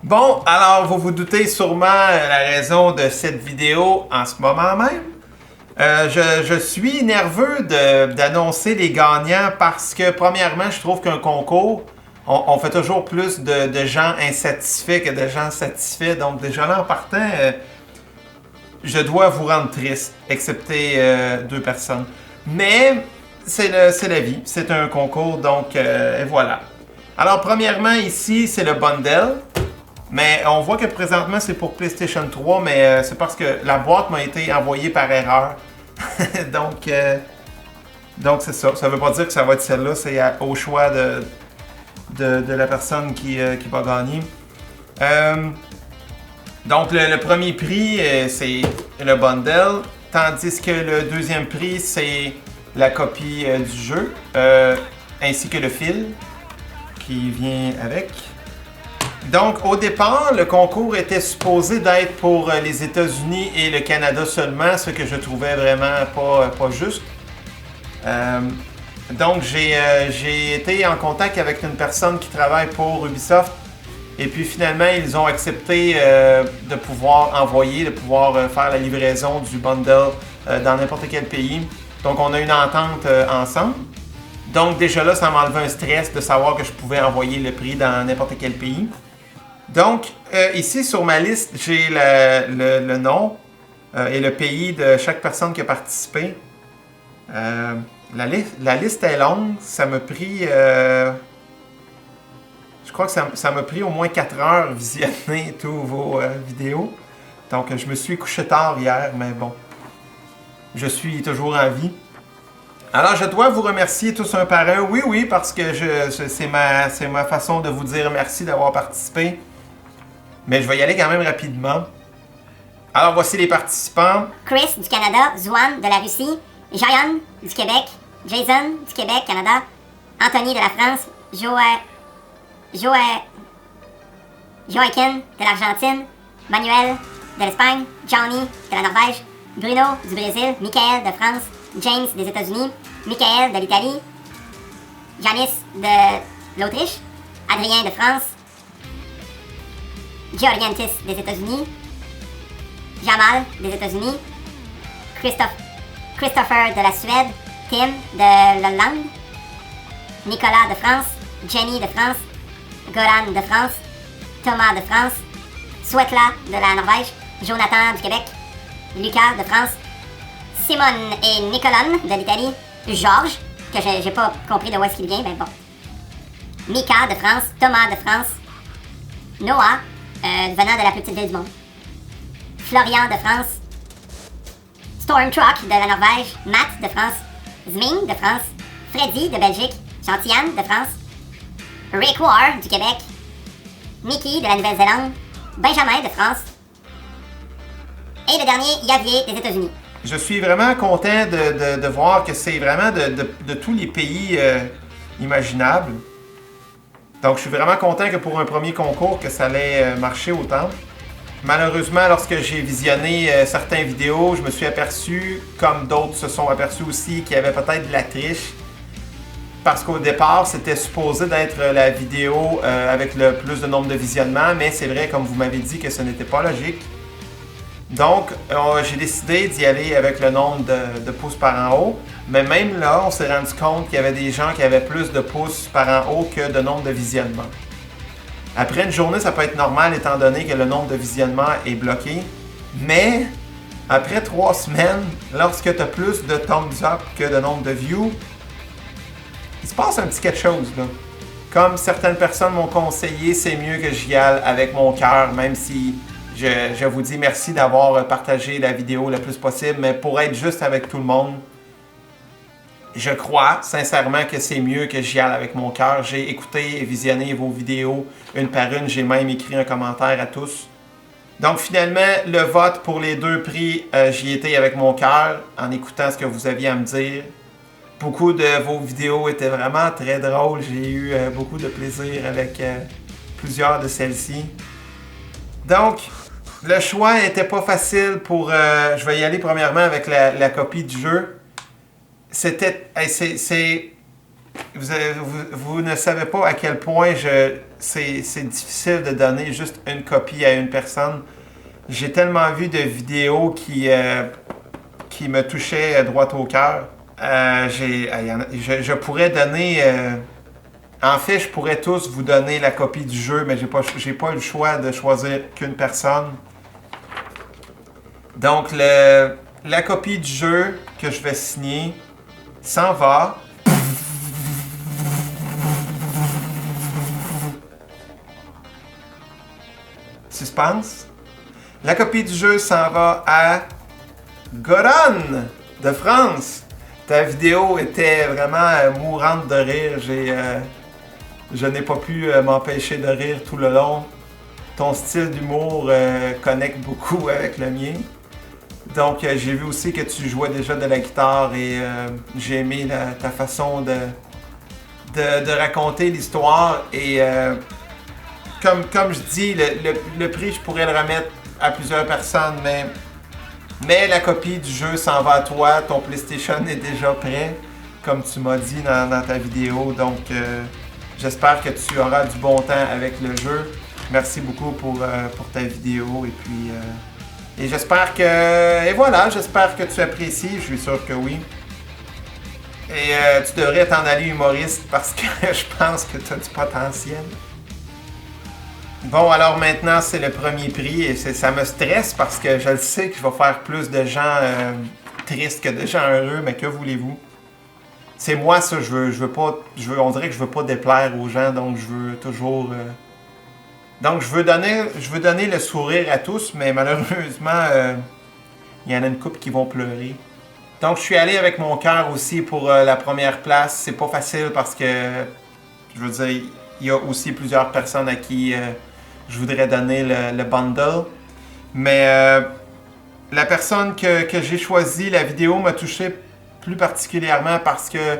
Bon, alors vous vous doutez sûrement la raison de cette vidéo en ce moment même. Je suis nerveux d'annoncer les gagnants parce que premièrement, je trouve qu'un concours, on fait toujours plus de gens insatisfaits que de gens satisfaits. Donc déjà là en partant, je dois vous rendre triste, excepté 2 personnes. Mais c'est la vie, c'est un concours, donc et voilà. Alors premièrement ici, c'est le bundle. Mais on voit que présentement c'est pour PlayStation 3, mais c'est parce que la boîte m'a été envoyée par erreur. donc c'est ça. Ça veut pas dire que ça va être celle-là, c'est au choix de la personne qui va gagner. Donc le premier prix, c'est le bundle, tandis que le deuxième prix, c'est la copie du jeu, ainsi que le fil qui vient avec. Donc, au départ, le concours était supposé d'être pour les États-Unis et le Canada seulement, ce que je trouvais vraiment pas juste. Donc, j'ai été en contact avec une personne qui travaille pour Ubisoft et puis finalement, ils ont accepté de pouvoir envoyer, de pouvoir faire la livraison du bundle dans n'importe quel pays. Donc, on a une entente ensemble. Donc, déjà là, ça m'enlevait un stress de savoir que je pouvais envoyer le prix dans n'importe quel pays. Donc, ici sur ma liste, j'ai le nom et le pays de chaque personne qui a participé. La liste est longue. Ça m'a pris... je crois que ça m'a pris au moins 4 heures visionner tous vos vidéos. Donc, je me suis couché tard hier, mais bon. Je suis toujours en vie. Alors, je dois vous remercier tous un par un. Oui, parce que c'est ma façon de vous dire merci d'avoir participé. Mais je vais y aller quand même rapidement. Alors, voici les participants. Chris du Canada, Zwan de la Russie, Jayon du Québec, Jason du Québec, Canada, Anthony de la France, Joaquin de l'Argentine, Manuel de l'Espagne, Johnny de la Norvège, Bruno du Brésil, Michael de France, James des États-Unis, Michael de l'Italie, Janice de l'Autriche, Adrien de France, Georgiantis des États-Unis, Jamal des États-Unis, Christopher de la Suède, Tim de l'Hollande, Nicolas de France, Jenny de France, Goran de France, Thomas de France, Sweatla de la Norvège, Jonathan du Québec, Lucas de France, Simone et Nicolone de l'Italie, Georges, que j'ai pas compris de où est-ce qu'il vient, mais bon, Mika de France, Thomas de France, Noah, venant de la petite ville du monde, Florian de France, Stormtruck de la Norvège, Matt de France, Zming de France, Freddy de Belgique, Gentiane de France, Rick War du Québec, Mickey de la Nouvelle-Zélande, Benjamin de France, et le dernier, Yavier des États-Unis. Je suis vraiment content de voir que c'est vraiment de tous les pays imaginables. Donc, je suis vraiment content que pour un premier concours, que ça allait marcher autant. Malheureusement, lorsque j'ai visionné certaines vidéos, je me suis aperçu, comme d'autres se sont aperçus aussi, qu'il y avait peut-être de la triche. Parce qu'au départ, c'était supposé d'être la vidéo avec le plus de nombre de visionnements, mais c'est vrai, comme vous m'avez dit, que ce n'était pas logique. Donc, j'ai décidé d'y aller avec le nombre de pouces par en haut. Mais même là, on s'est rendu compte qu'il y avait des gens qui avaient plus de pouces par en haut que de nombre de visionnements. Après une journée, ça peut être normal étant donné que le nombre de visionnements est bloqué. Mais, après 3 semaines, lorsque tu as plus de thumbs up que de nombre de views, il se passe un petit quelque chose là. Comme certaines personnes m'ont conseillé, c'est mieux que j'y aille avec mon cœur, même si... Je vous dis merci d'avoir partagé la vidéo le plus possible, mais pour être juste avec tout le monde, je crois sincèrement que c'est mieux que j'y aille avec mon cœur. J'ai écouté et visionné vos vidéos une par une, j'ai même écrit un commentaire à tous. Donc finalement, le vote pour les 2 prix, j'y étais avec mon cœur en écoutant ce que vous aviez à me dire. Beaucoup de vos vidéos étaient vraiment très drôles, j'ai eu beaucoup de plaisir avec plusieurs de celles-ci. Donc, le choix n'était pas facile pour... je vais y aller premièrement avec la copie du jeu. Vous ne savez pas à quel point c'est difficile de donner juste une copie à une personne. J'ai tellement vu de vidéos qui me touchaient droit au cœur. Je pourrais donner... en fait, je pourrais tous vous donner la copie du jeu, mais j'ai pas eu le choix de choisir qu'une personne. Donc, la copie du jeu que je vais signer s'en va. Suspense. La copie du jeu s'en va à Goran de France. Ta vidéo était vraiment mourante de rire. Je n'ai pas pu m'empêcher de rire tout le long. Ton style d'humour connecte beaucoup avec le mien. Donc, j'ai vu aussi que tu jouais déjà de la guitare et j'ai aimé ta façon de raconter l'histoire. Et comme je dis, le prix, je pourrais le remettre à plusieurs personnes, mais la copie du jeu s'en va à toi. Ton PlayStation est déjà prêt, comme tu m'as dit dans ta vidéo. Donc, j'espère que tu auras du bon temps avec le jeu. Merci beaucoup pour ta vidéo. Et puis, et j'espère que... Et voilà, j'espère que tu apprécies. Je suis sûr que oui. Et tu devrais t'en aller humoriste parce que je pense que tu as du potentiel. Bon, alors maintenant, c'est le premier prix et ça me stresse parce que je le sais que je vais faire plus de gens tristes que de gens heureux, mais que voulez-vous? C'est moi ça, on dirait que je veux pas déplaire aux gens, donc je veux toujours... Donc je veux donner le sourire à tous, mais malheureusement, il y en a une couple qui vont pleurer. Donc je suis allé avec mon cœur aussi pour la première place. C'est pas facile parce que, je veux dire, il y a aussi plusieurs personnes à qui je voudrais donner le bundle. Mais la personne que j'ai choisie, la vidéo m'a touché plus particulièrement parce que...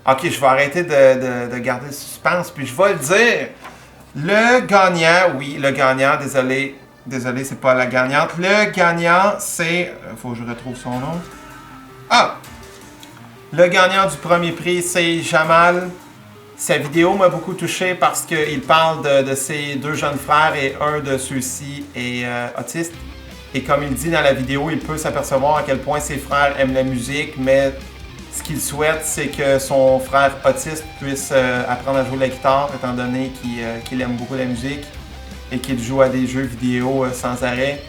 Ok, je vais arrêter de garder le suspense, puis je vais le dire. Le gagnant, oui, le gagnant, désolé, c'est pas la gagnante. Le gagnant, c'est... Faut que je retrouve son nom. Ah! Le gagnant du premier prix, c'est Jamal. Sa vidéo m'a beaucoup touché parce qu'il parle de ses deux jeunes frères et un de ceux-ci est autiste. Et comme il dit dans la vidéo, il peut s'apercevoir à quel point ses frères aiment la musique, mais ce qu'il souhaite, c'est que son frère autiste puisse apprendre à jouer de la guitare, étant donné qu'il aime beaucoup la musique et qu'il joue à des jeux vidéo sans arrêt.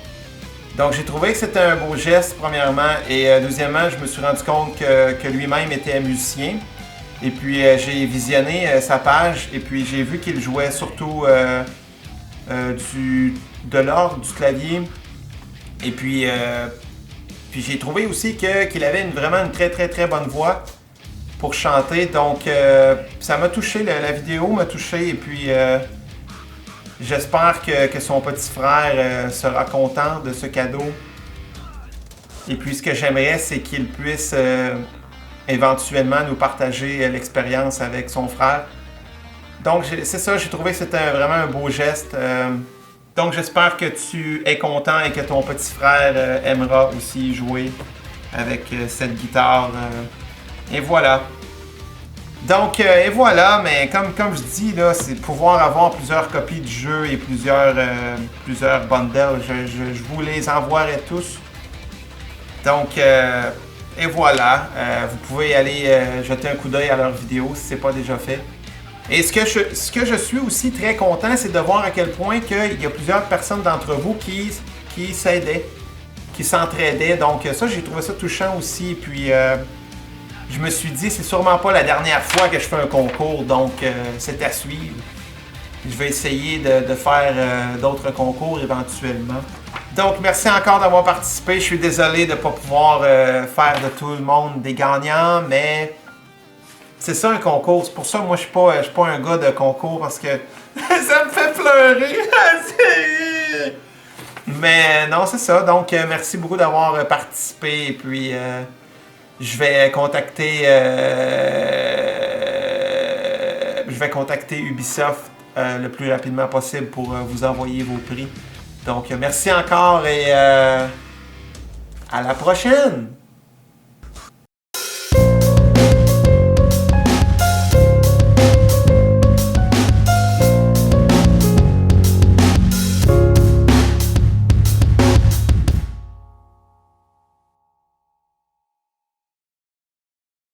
Donc j'ai trouvé que c'était un beau geste, premièrement, et deuxièmement, je me suis rendu compte que lui-même était musicien. Et puis j'ai visionné sa page et puis j'ai vu qu'il jouait surtout de l'orgue, du clavier. Et puis j'ai trouvé aussi qu'il avait vraiment une très très très bonne voix pour chanter. Donc ça m'a touché, la vidéo m'a touché et puis j'espère que son petit frère sera content de ce cadeau. Et puis ce que j'aimerais, c'est qu'il puisse... éventuellement nous partager l'expérience avec son frère. Donc c'est ça, j'ai trouvé que c'était vraiment un beau geste. Donc j'espère que tu es content et que ton petit frère aimera aussi jouer avec cette guitare. Et voilà. Donc et voilà, mais comme je dis, là, c'est pouvoir avoir plusieurs copies du jeu et plusieurs bundles. Je vous les envoierai tous. Donc et voilà, vous pouvez aller jeter un coup d'œil à leurs vidéos si ce n'est pas déjà fait. Et ce que je suis aussi très content, c'est de voir à quel point il y a plusieurs personnes d'entre vous qui s'aidaient, qui s'entraidaient. Donc ça, j'ai trouvé ça touchant aussi. Puis je me suis dit, c'est sûrement pas la dernière fois que je fais un concours, donc c'est à suivre. Je vais essayer de faire d'autres concours éventuellement. Donc, merci encore d'avoir participé. Je suis désolé de ne pas pouvoir faire de tout le monde des gagnants, mais c'est ça un concours. C'est pour ça que moi, je suis pas un gars de concours parce que ça me fait pleurer. Mais non, c'est ça. Donc, merci beaucoup d'avoir participé. Et puis, je vais contacter Ubisoft le plus rapidement possible pour vous envoyer vos prix. Donc, merci encore et à la prochaine!